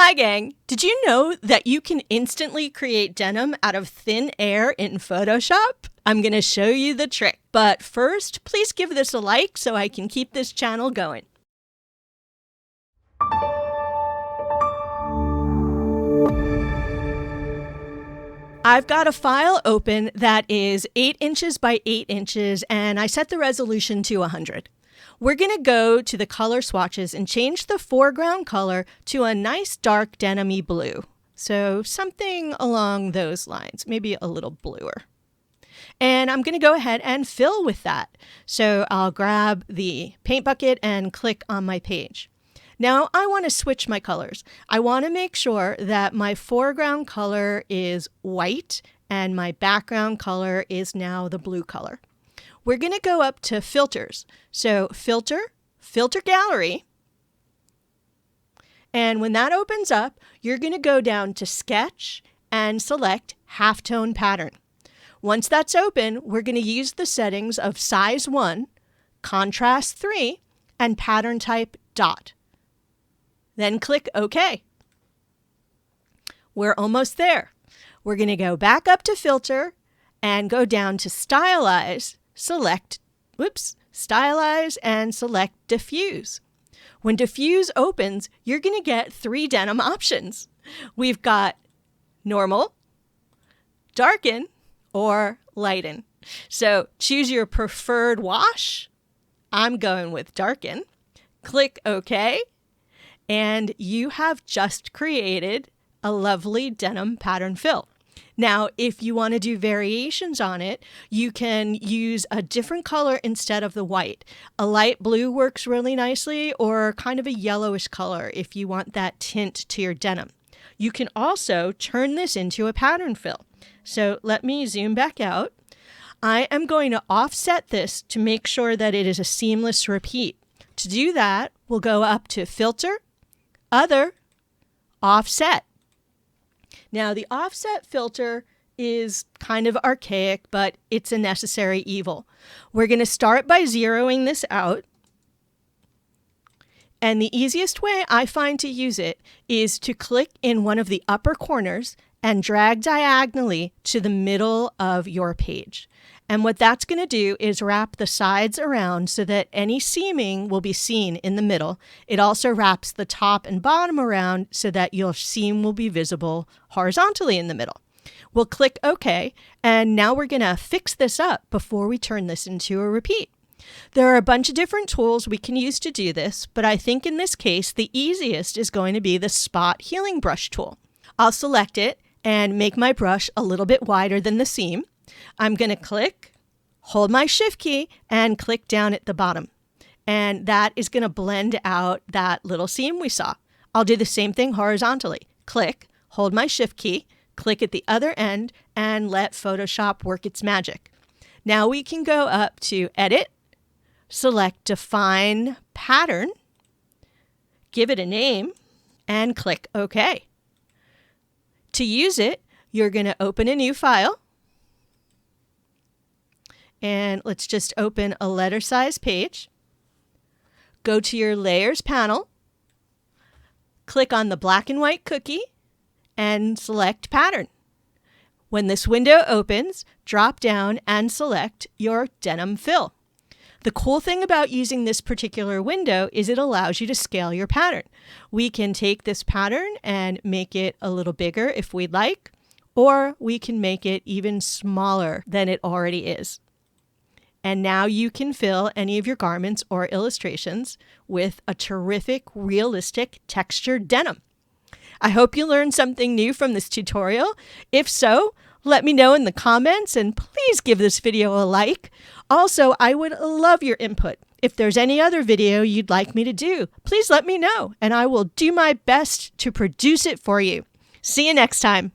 Hi gang! Did you know that you can instantly create denim out of thin air in Photoshop? I'm going to show you the trick. But first, please give this a like so I can keep this channel going. I've got a file open that is 8 inches by 8 inches and I set the resolution to 100. We're going to go to the color swatches and change the foreground color to a nice dark denim-y blue. So something along those lines, maybe a little bluer. And I'm going to go ahead and fill with that. So I'll grab the paint bucket and click on my page. Now I want to switch my colors. I want to make sure that my foreground color is white and my background color is now the blue color. We're going to go up to filters. So filter gallery. And when that opens up, you're going to go down to sketch and select halftone pattern. Once that's open, we're going to use the settings of size 1, contrast 3, and pattern type dot. Then click OK. We're almost there. We're going to go back up to filter and go down to stylize. Stylize and select diffuse. When diffuse opens, you're going to get 3 denim options. We've got normal, darken, or lighten. So choose your preferred wash. I'm going with darken. Click OK. And you have just created a lovely denim pattern fill. Now, if you want to do variations on it, you can use a different color instead of the white. A light blue works really nicely, or kind of a yellowish color if you want that tint to your denim. You can also turn this into a pattern fill. So let me zoom back out. I am going to offset this to make sure that it is a seamless repeat. To do that, we'll go up to Filter, Other, Offset. Now, the offset filter is kind of archaic, but it's a necessary evil. We're going to start by zeroing this out. And the easiest way I find to use it is to click in one of the upper corners and drag diagonally to the middle of your page. And what that's going to do is wrap the sides around so that any seaming will be seen in the middle. It also wraps the top and bottom around so that your seam will be visible horizontally in the middle. We'll click OK, and now we're going to fix this up before we turn this into a repeat. There are a bunch of different tools we can use to do this, but I think in this case the easiest is going to be the Spot Healing Brush tool. I'll select it and make my brush a little bit wider than the seam. I'm going to click, hold my Shift key, and click down at the bottom. And that is going to blend out that little seam we saw. I'll do the same thing horizontally. Click, hold my Shift key, click at the other end, and let Photoshop work its magic. Now we can go up to Edit, select Define Pattern, give it a name, and click OK. To use it, you're going to open a new file. And let's just open a letter size page. Go to your Layers panel. Click on the black and white cookie and select Pattern. When this window opens, drop down and select your denim fill. The cool thing about using this particular window is it allows you to scale your pattern. We can take this pattern and make it a little bigger if we'd like, or we can make it even smaller than it already is. And now you can fill any of your garments or illustrations with a terrific, realistic textured denim. I hope you learned something new from this tutorial. If so, let me know in the comments and please give this video a like. Also, I would love your input. If there's any other video you'd like me to do, please let me know and I will do my best to produce it for you. See you next time.